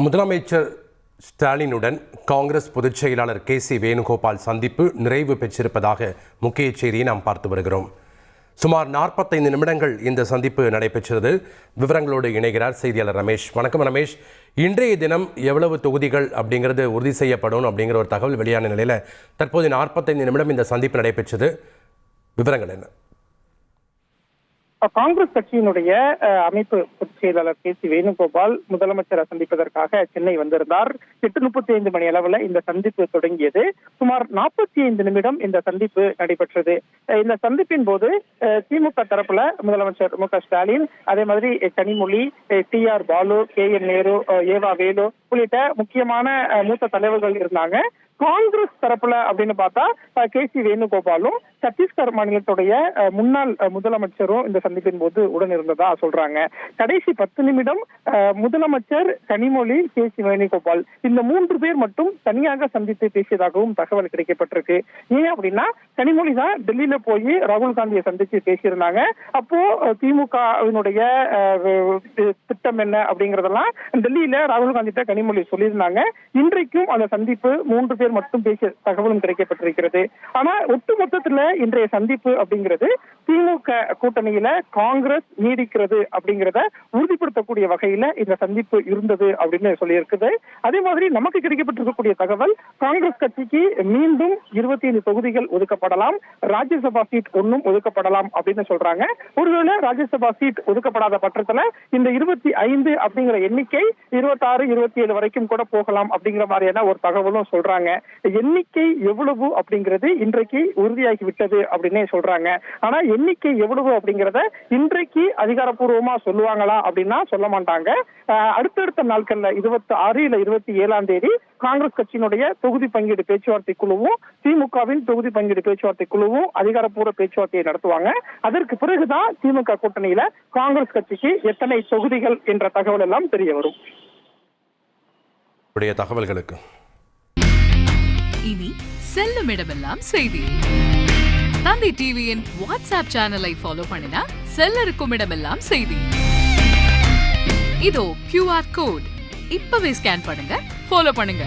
முதலமைச்சர் ஸ்டாலினுடன் காங்கிரஸ் பொதுச் செயலாளர் கே.சி. வேணுகோபால் சந்திப்பு நிறைவு பெற்றிருப்பதாக முக்கிய செய்தியை நாம் பார்த்து வருகிறோம். சுமார் 45 நிமிடங்கள் இந்த சந்திப்பு நடைபெற்றது. விவரங்களோடு இணைகிறார் செய்தியாளர் ரமேஷ். வணக்கம் ரமேஷ். இன்றைய தினம் எவ்வளவு தொகுதிகள் அப்படிங்கிறது உறுதி செய்யப்படும் அப்படிங்கிற ஒரு தகவல் வெளியான நிலையில் தற்போது 45 நிமிடம் இந்த சந்திப்பு நடைபெற்றது. விவரங்கள் என்ன? காங்கிரஸ் கட்சியினுடைய அமைப்பு பொதுச் செயலாளர் கே.சி. வேணுகோபால் முதலமைச்சரை சந்திப்பதற்காக சென்னை வந்திருந்தார். 8:35 மணி அளவில் இந்த சந்திப்பு தொடங்கியது. சுமார் 45 நிமிடம் இந்த சந்திப்பு நடைபெற்றது. இந்த சந்திப்பின் போது திமுக தரப்புல முதலமைச்சர் மு.க. ஸ்டாலின், அதே மாதிரி கனிமொழி, டி.ஆர். பாலு, கே.என். நேரு, ஏவா வேலு உள்ளிட்ட முக்கியமான மூத்த தலைவர்கள் இருந்தாங்க. காங்கிரஸ் தரப்புல அப்படின்னு பார்த்தா கே.சி. வேணுகோபாலும் சத்தீஸ்கர் மாநிலத்துடைய முன்னாள் முதலமைச்சரும் இந்த சந்திப்பின் போது உடன் இருந்ததா சொல்றாங்க. கடைசி 10 நிமிடம் முதலமைச்சர், கனிமொழி, கே.சி. வேணுகோபால் இந்த 3 பேர் மட்டும் தனியாக சந்தித்து பேசியதாகவும் தகவல் கிடைக்கப்பட்டிருக்கு. ஏன் அப்படின்னா கனிமொழி தான் டெல்லியில போய் ராகுல் காந்தியை சந்திச்சு பேசியிருந்தாங்க. அப்போ திமுகவினுடைய திட்டம் என்ன அப்படிங்கறதெல்லாம் டெல்லியில ராகுல் காந்தி கனிமொழி சொல்லியிருந்தாங்க. இன்றைக்கும் அந்த சந்திப்பு 3 பேர் மட்டும் பேசிய தகவலும் கிடைக்கப்பட்டிருக்கிறது. ஆனா ஒட்டுமொத்தத்துல இன்றைய சந்திப்பு அப்படிங்கிறது திமுக கூட்டணியில காங்கிரஸ் நீடிக்கிறது அப்படிங்கிறத உறுதிப்படுத்தக்கூடிய வகையில இந்த சந்திப்பு இருந்தது அப்படின்னு சொல்லியிருக்குது. அதே மாதிரி நமக்கு கிடைக்கப்பட்டிருக்கக்கூடிய தகவல், காங்கிரஸ் கட்சிக்கு மீண்டும் 25 தொகுதிகள் ஒதுக்கப்படலாம், ராஜ்யசபா சீட் ஒன்னும் ஒதுக்கப்படலாம் அப்படின்னு சொல்றாங்க. ஒருவேளை ராஜ்யசபா சீட் ஒதுக்கப்படாத பட்சத்துல இந்த 25 அப்படிங்கிற எண்ணிக்கை 26, 27 வரைக்கும் கூட போகலாம் அப்படிங்கிற மாதிரியான ஒரு தகவலும் சொல்றாங்க. எண்ணிக்கை எவ்வளவு அப்படிங்கிறது இன்றைக்கு உறுதியாகி விட்டது அப்படின்னே சொல்றாங்க. ஆனா எண்ணிக்கை எவ்வளவு அப்படிங்கறத இன்றைக்கு அதிகாரப்பூர்வமா சொல்லுவாங்களா அப்படின்னா சொல்ல மாட்டாங்க. அடுத்தடுத்த நாட்கள்ல 26 இல்ல 27ஆம் தேதி காங்கிரஸ் கட்சியினுடைய தொகுதி பங்கீடு பேச்சுவார்த்தை குழுவும் திமுகவின் தொகுதி பங்கீடு பேச்சுவார்த்தை குழுவும் அதிகாரப்பூர்வ பேச்சுவார்த்தையை நடத்துவாங்க. அதற்கு பிறகுதான் திமுக கூட்டணியில காங்கிரஸ் கட்சிக்கு எத்தனை தொகுதிகள் என்ற தகவல் எல்லாம் தெரிய வரும். தகவல்களுக்கு இனி செல்லும் இடமெல்லாம் செய்தி. தந்தி டிவியின் வாட்ஸ்அப் சேனலை ஃபாலோ பண்ணினா செல்ல இருக்கும் இடமெல்லாம் செய்தி. இதோ QR கோட், இப்பவே ஸ்கேன் பண்ணுங்க, ஃபாலோ பண்ணுங்க.